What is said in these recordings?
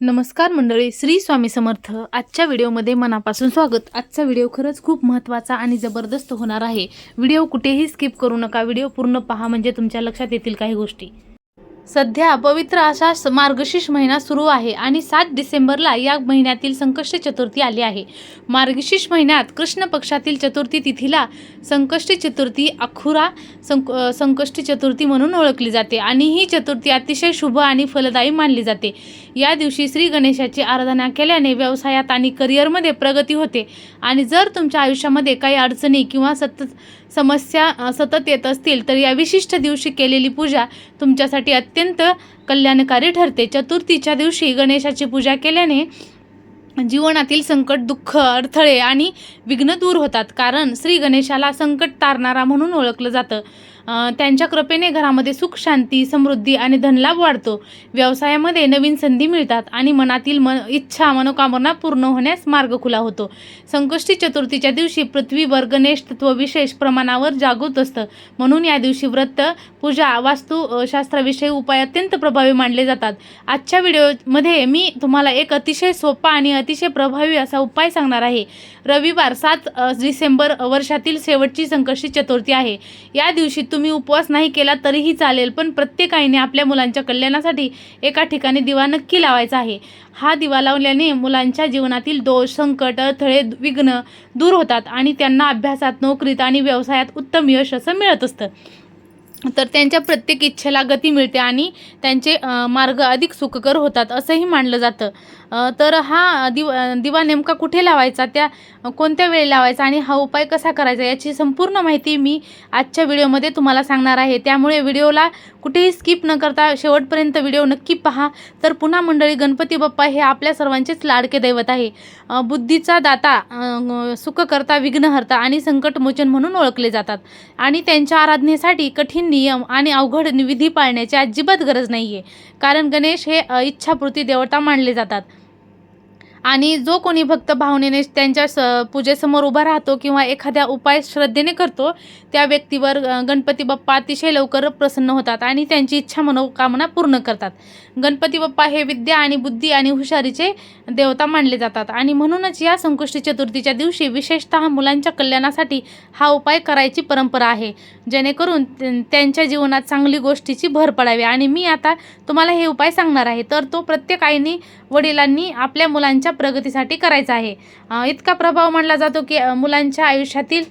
नमस्कार मंडळी, श्री स्वामी समर्थ. आजच्या व्हिडिओमध्ये मनापासून स्वागत. आजचा व्हिडिओ खरंच खूप महत्त्वाचा आणि जबरदस्त होणार आहे. व्हिडिओ कुठेही स्किप करू नका. व्हिडिओ पूर्ण पहा म्हणजे तुमच्या लक्षात येतील काही गोष्टी. सध्या पवित्र असा मार्गशीर्ष महिना सुरू आहे आणि 7 डिसेंबरला या महिन्यातील संकष्टी चतुर्थी आली आहे. मार्गशीर्ष महिन्यात कृष्ण पक्षातील चतुर्थी तिथीला संकष्टी चतुर्थी अखुरा संकष्टी चतुर्थी म्हणून ओळखली जाते आणि ही चतुर्थी अतिशय शुभ आणि फलदायी मानली जाते. या दिवशी श्री गणेशाची आराधना केल्याने व्यवसायात आणि करिअरमध्ये प्रगती होते आणि जर तुमच्या आयुष्यामध्ये काही अडचणी किंवा समस्या सतत येत असतील तर या विशिष्ट दिवशी केलेली पूजा तुमच्यासाठी अत्यंत कल्याणकारी ठरते. चतुर्थीच्या दिवशी गणेशाची पूजा केल्याने जीवनातील संकट, दुःख, अडथळे आणि विघ्न दूर होतात. कारण श्री गणेशाला संकट तारणारा म्हणून ओळखलं जातं. त्यांच्या कृपेने घरामध्ये सुख, शांती, समृद्धी आणि धनलाभ वाढतो. व्यवसायामध्ये नवीन संधी मिळतात आणि मनातील इच्छा, मनोकामना पूर्ण होण्यास मार्ग खुला होतो. संकष्टी चतुर्थीच्या दिवशी पृथ्वीवर गणेश तत्व विशेष प्रमाणावर जागृत असतं. म्हणून या दिवशी व्रत, पूजा, वास्तुशास्त्राविषयी उपाय अत्यंत प्रभावी मानले जातात. आजच्या व्हिडिओमध्ये मी तुम्हाला एक अतिशय सोपा आणि अतिशय प्रभावी असा उपाय सांगणार आहे. रविवार 7 डिसेंबर वर्षातील शेवटची संकष्टी चतुर्थी आहे. या दिवशी तुम्ही उपवास नाही केला तरीही चालेल, पण प्रत्येक आईने आपल्या मुलांच्या कल्याणासाठी एका ठिकाणी दिवा नक्की लावायचा आहे. हा दिवा लावल्याने मुलांच्या जीवनातील दोष, संकट, अडथळे, विघ्न दूर होतात आणि त्यांना अभ्यासात, नोकरीत आणि व्यवसायात उत्तम यश असं मिळत असतं. तर त्यांच्या प्रत्येक इच्छेला गती मिळते आणि त्यांचे मार्ग अधिक सुखकर होतात असंही मानलं जातं. तर हा दिवा नेमका कुठे लावायचा, त्या कोणत्या वेळी लावायचा आणि हा उपाय कसा करायचा याची संपूर्ण माहिती मी आजच्या व्हिडिओमध्ये तुम्हाला सांगणार आहे. त्यामुळे व्हिडिओला कुठेही स्किप न करता शेवटपर्यंत व्हिडिओ नक्की पहा. तर पुन्हा मंडळी, गणपती बाप्पा हे आपल्या सर्वांचेच लाडके दैवत आहे. बुद्धीचा दाता, सुखकर्ता, विघ्नहर्ता आणि संकटमोचन म्हणून ओळखले जातात आणि त्यांच्या आराधनेसाठी कठीण नियम आणि अवघड विधी पाळण्याची अजिबात गरज नाही आहे. कारण गणेश हे इच्छापूर्ती देवता मानले जातात आणि जो कोणी भक्त भावनेने त्यांच्या पूजेसमोर उभा राहतो किंवा एखाद्या उपाय श्रद्धेने करतो त्या व्यक्तीवर गणपती बाप्पा अतिशय लवकर प्रसन्न होतात आणि त्यांची इच्छा, मनोकामना पूर्ण करतात. गणपती बाप्पा हे विद्या आणि बुद्धी आणि हुशारीचे देवता मानले जातात आणि म्हणूनच या संकष्टी चतुर्थीच्या दिवशी विशेषतः मुलांच्या कल्याणासाठी हा उपाय करायची परंपरा आहे, जेणेकरून त्यांच्या जीवनात चांगली गोष्टीची भर पडावी. आणि मी आता तुम्हाला हे उपाय सांगणार आहे, तर तो प्रत्येक आईने, वडिलांनी आपल्या मुलांच्या प्रगतीसाठी करायचा आहे. इतका प्रभाव मानला जातो की मुलांच्या आयुष्यातील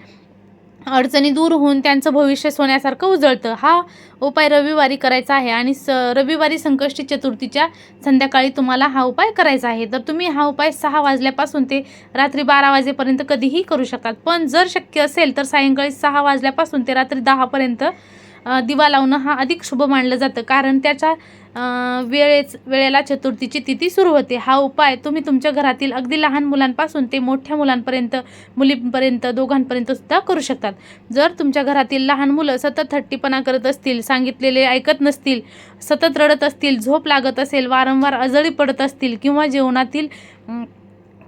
अडचणी दूर होऊन त्यांचं भविष्य सोन्यासारखं उजळतं. हा उपाय रविवारी करायचा आहे आणि रविवारी संकष्टी चतुर्थीच्या संध्याकाळी तुम्हाला हा उपाय करायचा आहे. तर तुम्ही हा उपाय 6 वाजल्यापासून ते रात्री 12 वाजेपर्यंत कधीही करू शकतात. पण जर शक्य असेल तर सायंकाळी 6 वाजल्यापासून ते रात्री 10 पर्यंत दिवा लावणं हा अधिक शुभ मानलं जातं, कारण त्याच्या वेळेला चतुर्थीची तिथी सुरू होते. हा उपाय तुम्ही तुमच्या घरातील अगदी लहान मुलांपासून ते मोठ्या मुलांपर्यंत, मुलींपर्यंत, दोघांपर्यंत सुद्धा करू शकतात. जर तुमच्या घरातील लहान मुलं सतत हट्टीपणा करत असतील, सांगितलेले ऐकत नसतील, सतत रडत असतील, झोप लागत असेल, वारंवार आजारी पडत असतील किंवा जेवणातील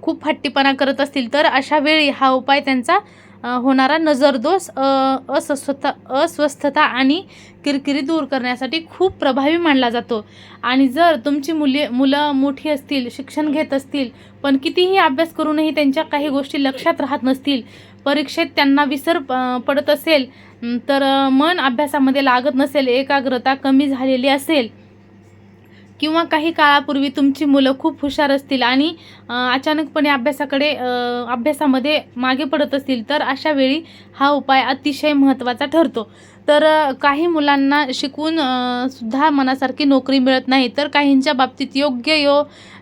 खूप हट्टीपणा करत असतील, तर अशा वेळी हा उपाय त्यांचा होणारा नजरदोष, अस्वस्थता आणि किरकिरी दूर करण्यासाठी खूप प्रभावी मानला जातो. आणि जर तुमची मुलं मोठी असतील, शिक्षण घेत असतील, पण कितीही अभ्यास करूनही त्यांच्या काही गोष्टी लक्षात राहत नसतील, परीक्षेत त्यांना विसर पडत असेल, तर मन अभ्यासामध्ये लागत नसेल, एकाग्रता कमी झालेली असेल किंवा काही काळापूर्वी तुमची मुलं खूप हुशार असतील आणि अचानकपणे अभ्यासामध्ये मागे पडत असतील, तर अशा वेळी हा उपाय अतिशय महत्त्वाचा ठरतो. तर काही मुलांना शिकून सुद्धा मनासारखी नोकरी मिळत नाही, तर काहींच्या बाबतीत योग्य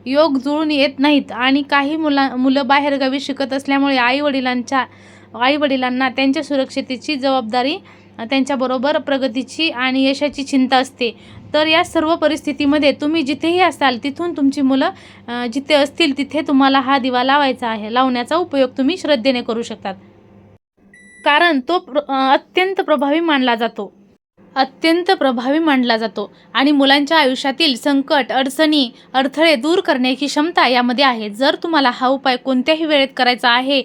योग जुळून येत नाहीत आणि काही मुलं बाहेरगावी शिकत असल्यामुळे आईवडिलांना त्यांच्या सुरक्षिततेची जबाबदारी, त्यांच्याबरोबर प्रगतीची आणि यशाची चिंता असते. तर या सर्व परिस्थितीमध्ये तुम्ही जिथेही असाल तिथून तुमची मुलं जिथे असतील तिथे तुम्हाला हा दिवा लावायचा आहे. लावण्याचा उपयोग तुम्ही श्रद्धेने करू शकतात, कारण तो अत्यंत प्रभावी मानला जातो आणि मुलांच्या आयुष्यातील संकट, अडचणी, अडथळे दूर करण्याची क्षमता यामध्ये आहे. जर तुम्हाला हा उपाय कोणत्याही वेळेत करायचा आहे,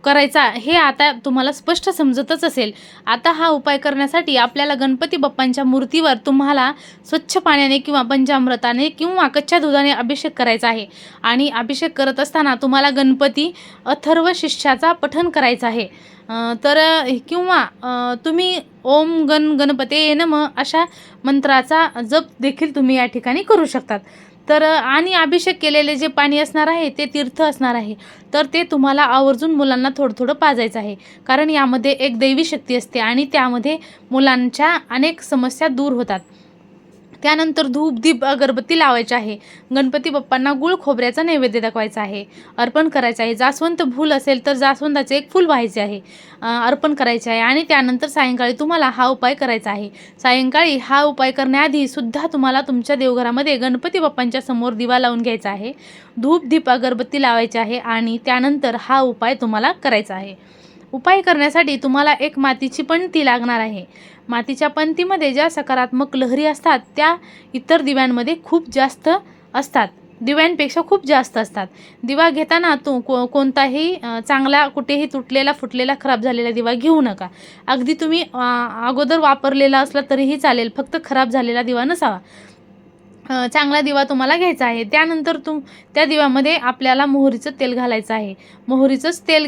करायचा हे आता तुम्हाला स्पष्ट समजतच असेल. आता हा उपाय करण्यासाठी आपल्याला गणपती बाप्पांच्या मूर्तीवर तुम्हाला स्वच्छ पाण्याने किंवा पंचामृताने किंवा कच्च्या दुधाने अभिषेक करायचा आहे. आणि अभिषेक करत असताना तुम्हाला गणपती अथर्व शीर्षाचा पठण करायचा आहे. किंवा तुम्ही ओम गणपते नमः अशा मंत्राचा जप देखील तुम्ही या ठिकाणी करू शकतात. आणि अभिषेक केलेले जे पाणी असणार आहे ते तीर्थ असणार आहे, तर ते तुम्हाला आवर्जून मुलांना थोडं थोडं पाजायचं आहे. कारण यामध्ये एक दैवी शक्ती असते आणि त्यामध्ये मुलांच्या अनेक समस्या दूर होतात. त्यानंतर धूप दीप अगरबत्ती लावायची आहे. गणपती बाप्पांना गुळ खोबऱ्याचा नैवेद्य दाखवायचा आहे, अर्पण करायचं आहे. जास्वंत फूल असेल तर जास्वंदाचे एक फूल व्हायचे आहे, अर्पण करायचे आहे. आणि त्यानंतर सायंकाळी तुम्हाला हा उपाय करायचा आहे. सायंकाळी हा उपाय करण्याआधी सुद्धा तुम्हाला तुमच्या देवघरामध्ये गणपती बाप्पांच्या समोर दिवा लावून घ्यायचा आहे, धूप दीप अगरबत्ती लावायची आहे आणि त्यानंतर हा उपाय तुम्हाला करायचा आहे. उपाय करण्यासाठी तुम्हाला एक मातीची पणती लागणार आहे. मातीच्या पणतीमध्ये ज्या सकारात्मक लहरी असतात त्या इतर दिव्यांमध्ये खूप जास्त असतात, दिव्यांपेक्षा खूप जास्त असतात. दिवा घेताना कोणताही चांगला, कुठेही तुटलेला फुटलेला खराब झालेला दिवा घेऊ नका. अगदी तुम्ही अगोदर वापरलेला असला तरीही चालेल, फक्त खराब झालेला दिवा नसावा. चांगला दिवा तुम्हाला घ्यायचा आहे. त्यानंतर त्या दिव्यामध्ये आपल्याला मोहरीचं तेल घालायचं आहे. मोहरीचंच तेल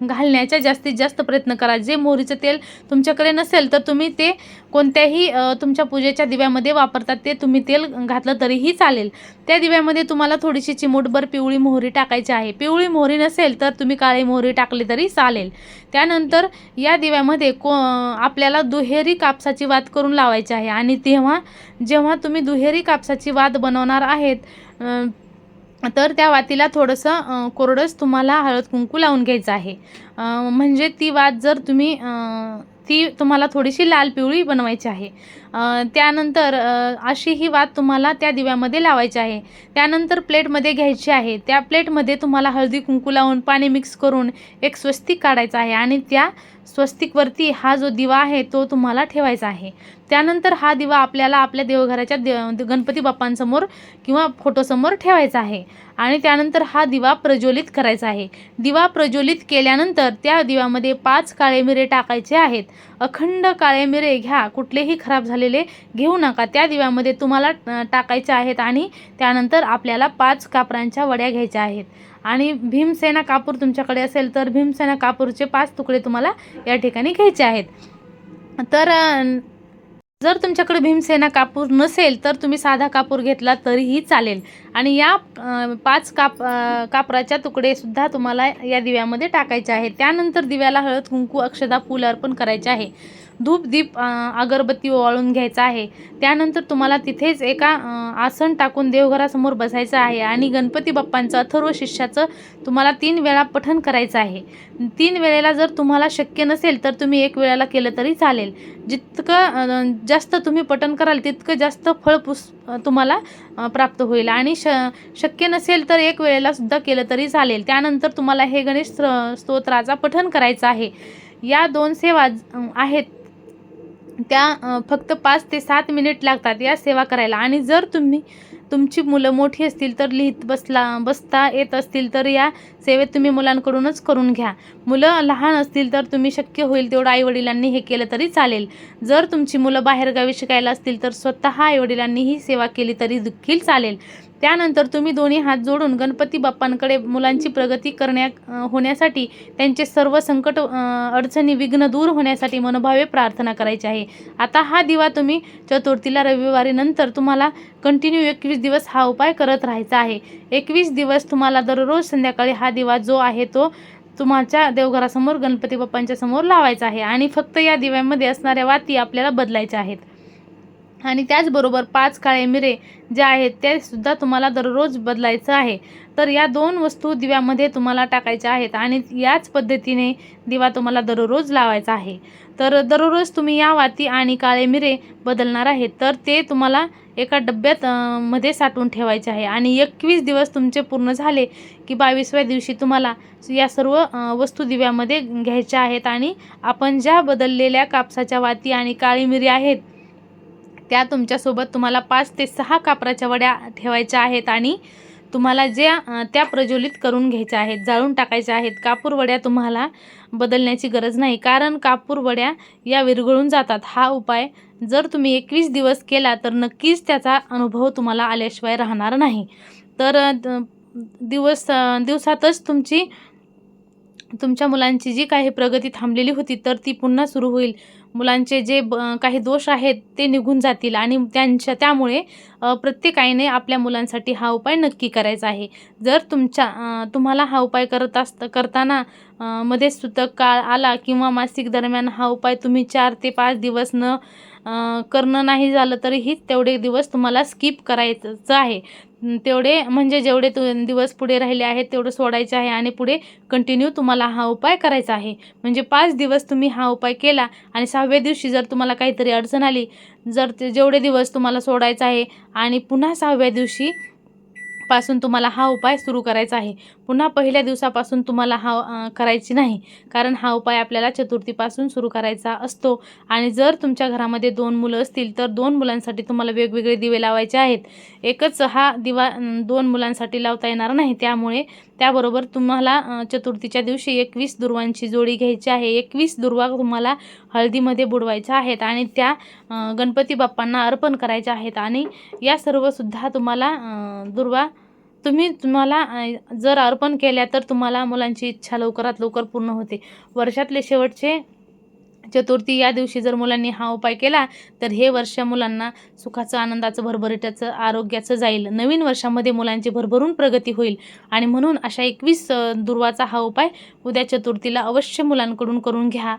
घालण्याचा जास्तीत जास्त प्रयत्न करा. जे मोहरीचं तेल तुमच्याकडे नसेल तर तुम्ही ते कोणत्याही तुमच्या पूजेच्या दिव्यामध्ये वापरतात ते तुम्ही तेल घातलं तरीही चालेल. त्या दिव्यामध्ये तुम्हाला थोडीशी चिमूटभर पिवळी मोहरी टाकायची आहे. पिवळी मोहरी नसेल तर तुम्ही काळी मोहरी टाकली तरी चालेल. त्यानंतर या दिव्यामध्ये आपल्याला दुहेरी कापसाची वात करून लावायची आहे. आणि जेव्हा तुम्ही दुहेरी कापसाची वात बनवणार आहेत तर त्या वातीला थोडंसं कोरडंच तुम्हाला हळद कुंकू लावून घ्यायचं आहे. म्हणजे ती वात जर तुम्हाला थोडीशी लाल पिवळी बनवायची आहे. त्यानंतर अशी ही वात तुम्हाला त्या दिव्यामध्ये लावायची आहे. त्यानंतर प्लेटमध्ये घ्यायची आहे. त्या प्लेटमध्ये तुम्हाला हळदी कुंकू लावून पाणी मिक्स करून एक स्वस्तिक काढायचं आहे आणि त्या स्वस्तिकवरती हा जो दिवा आहे तो तुम्हाला ठेवायचा आहे. त्यानंतर हा दिवा आपल्याला आपल्या देवघराच्या गणपती बाप्पांसमोर किंवा फोटोसमोर ठेवायचा आहे. आणि त्यानंतर हा दिवा प्रज्वलित करायचा आहे. दिवा प्रज्वलित केल्यानंतर त्या दिव्यामध्ये 5 काळे मिरे टाकायचे आहेत. अखंड काळे मिरे घ्या, कुठलेही खराब झालेले घेऊ नका. त्या दिव्यामध्ये तुम्हाला टाकायचे आहेत. आणि त्यानंतर आपल्याला 5 कापरांच्या वड्या घ्यायच्या आहेत. आणि भीमसेना कापूर तुमच्याकडे असेल तर भीमसेना कापूरचे 5 तुकडे तुम्हाला या ठिकाणी घ्यायचे आहेत. जर तुमच्याकडे भीमसेना कापूर नसेल तर तुम्ही साधा कापूर घेतला तरीही चालेल. आणि या 5 कापराच्या तुकडे सुद्धा तुम्हाला या दिव्यामध्ये टाकायचे आहेत. त्यानंतर दिव्याला हळद कुंकू अक्षदा फूल अर्पण करायचे आहे. धूप दीप अगरबत्ती ओवाळून घ्यायचा आहे. त्यानंतर तुम्हाला तिथेच एका आसन टाकून देवघरासमोर बसायचं आहे आणि गणपती बाप्पांचं अथर्व शीर्षाचं तुम्हाला 3 वेळा पठण करायचं आहे. 3 वेळेला जर तुम्हाला शक्य नसेल तर तुम्ही 1 वेळेला केलं तरी चालेल. जितकं जास्त तुम्ही पठण कराल तितकं जास्त फळ तुम्हाला प्राप्त होईल. आणि शक्य नसेल तर 1 वेळेला सुद्धा केलं तरी चालेल. त्यानंतर तुम्हाला हे गणेश स्तोत्राचा पठण करायचं आहे. या 2 सेवा आहेत त्या फक्त 5 ते 7 मिनिट लागतात या सेवा करायला. आणि जर तुमची मुलं मोठी असतील तर लिहित बसता येत असतील तर या सेवेत तुम्ही मुलांकडूनच करून घ्या. मुलं लहान असतील तर तुम्ही शक्य होईल तेवढं आईवडिलांनी हे केलं तरी चालेल. जर तुमची मुलं बाहेरगावी शिकायला असतील तर स्वतः आईवडिलांनी ही सेवा केली तरी देखील चालेल. त्यानंतर तुम्ही दोन्ही हात जोडून गणपती बाप्पांकडे मुलांची प्रगती होण्यासाठी त्यांचे सर्व संकट अडचणी विघ्न दूर होण्यासाठी मनोभावे प्रार्थना करायची आहे. आता हा दिवा तुम्ही चतुर्थीला रविवारी नंतर तुम्हाला कंटिन्यू 21 दिवस हा उपाय करत राहायचा आहे. 21 दिवस तुम्हाला दररोज संध्याकाळी हा दिवा जो आहे तो तुमच्या देवघरासमोर गणपती बाप्पांच्या समोर लावायचा आहे. आणि फक्त या दिव्यामध्ये असणाऱ्या वाती आपल्याला बदलायच्या आहेत. आणि त्याचबरोबर 5 काळे मिरे जे आहेत ते सुद्धा तुम्हाला दररोज बदलायचं आहे. तर या 2 वस्तू दिव्यामध्ये तुम्हाला टाकायच्या आहेत आणि याच पद्धतीने दिवा तुम्हाला दररोज लावायचा आहे. तर दररोज तुम्ही या वाती आणि काळे मिरे बदलणार आहेत तर ते तुम्हाला एका डब्यात मध्ये साठवून ठेवायचे आहे. आणि 21 दिवस तुमचे पूर्ण झाले की 22व्या दिवशी तुम्हाला या सर्व वस्तू दिव्यामध्ये घ्यायच्या आहेत. आणि आपण ज्या बदललेल्या कापसाच्या वाती आणि काळी मिरी आहेत त्या तुमच्यासोबत तुम्हाला 5 ते 6 कापराच्या वड्या ठेवायच्या आहेत. आणि तुम्हाला त्या प्रज्वलित करून घ्यायच्या आहेत, जाळून टाकायच्या आहेत. कापूर वड्या तुम्हाला बदलण्याची गरज नाही, कारण कापूर वड्या या विरघळून जातात. हा उपाय जर तुम्ही 21 दिवस केला तर नक्कीच त्याचा अनुभव तुम्हाला आल्याशिवाय राहणार नाही. तर दिवसातच तुमच्या मुलांची जी काही प्रगती थांबलेली होती तर ती पुन्हा सुरू होईल. मुलांचे जे काही दोष आहेत ते निघून जातील आणि त्यामुळे प्रत्येक आईने आपल्या मुलांसाठी हा उपाय नक्की करायचा आहे. जर तुम्हाला हा उपाय करताना मध्ये सूतक काळ आला किंवा मासिक दरम्यान हा उपाय तुम्ही 4 ते 5 दिवस करणं नाही झालं तरीही तेवढे दिवस तुम्हाला स्किप करायचं आहे. तेवढे म्हणजे जेवढे दिवस पुढे राहिले आहेत तेवढं सोडायचे आहे आणि पुढे कंटिन्यू तुम्हाला हा उपाय करायचा आहे. म्हणजे 5 दिवस तुम्ही हा उपाय केला आणि 6व्या दिवशी जर तुम्हाला काहीतरी अडचण आली, जेवढे दिवस तुम्हाला सोडायचा आहे आणि पुन्हा 6व्या दिवशी पासून तुम्हाला हा उपाय सुरू करायचा आहे. पुन्हा पहिल्या दिवसापासून तुम्हाला हा करायची नाही, कारण हा उपाय आपल्याला चतुर्थीपासून सुरू करायचा असतो. आणि जर तुमच्या घरामध्ये 2 मुलं असतील तर 2 मुलांसाठी तुम्हाला वेगवेगळे दिवे लावायचे आहेत. एकच हा दिवा 2 मुलांसाठी लावता येणार नाही. त्याबरोबर तुम्हाला चतुर्थीच्या दिवशी 21 दुर्वांची जोडी घ्यायची आहे. 21 दुर्वा तुम्हाला हळदीमध्ये बुडवायच्या आहेत आणि त्या गणपती बाप्पांना अर्पण करायच्या आहेत. आणि या सर्वसुद्धा तुम्हाला दुर्वा तुम्हाला जर अर्पण केल्या तर तुम्हाला मुलांची इच्छा लवकरात लवकर पूर्ण होते. वर्षातले शेवटचे चतुर्थी या दिवशी जर मुलांनी हा उपाय केला तर हे वर्ष मुलांना सुखाचं, आनंदाचं, भरभराटीचं, आरोग्याचं जाईल. नवीन वर्षामध्ये मुलांची भरभरून प्रगती होईल आणि म्हणून अशा 21 दुर्वाचा हा उपाय उद्या चतुर्थीला अवश्य मुलांकडून करून घ्या.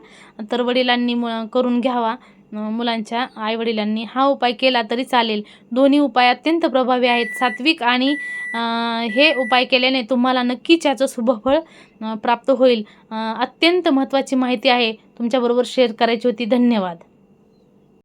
तर वडिलांनी करून घ्यावा. मुलांच्या आईवडिलांनी हा उपाय केला तरी चालेल. दोन्ही उपाय अत्यंत प्रभावी आहेत, सात्विक आणि हे उपाय केल्याने तुम्हाला नक्कीच याचं शुभफळ प्राप्त होईल. अत्यंत महत्त्वाची माहिती आहे तुमच्याबरोबर शेअर करायची होती. धन्यवाद.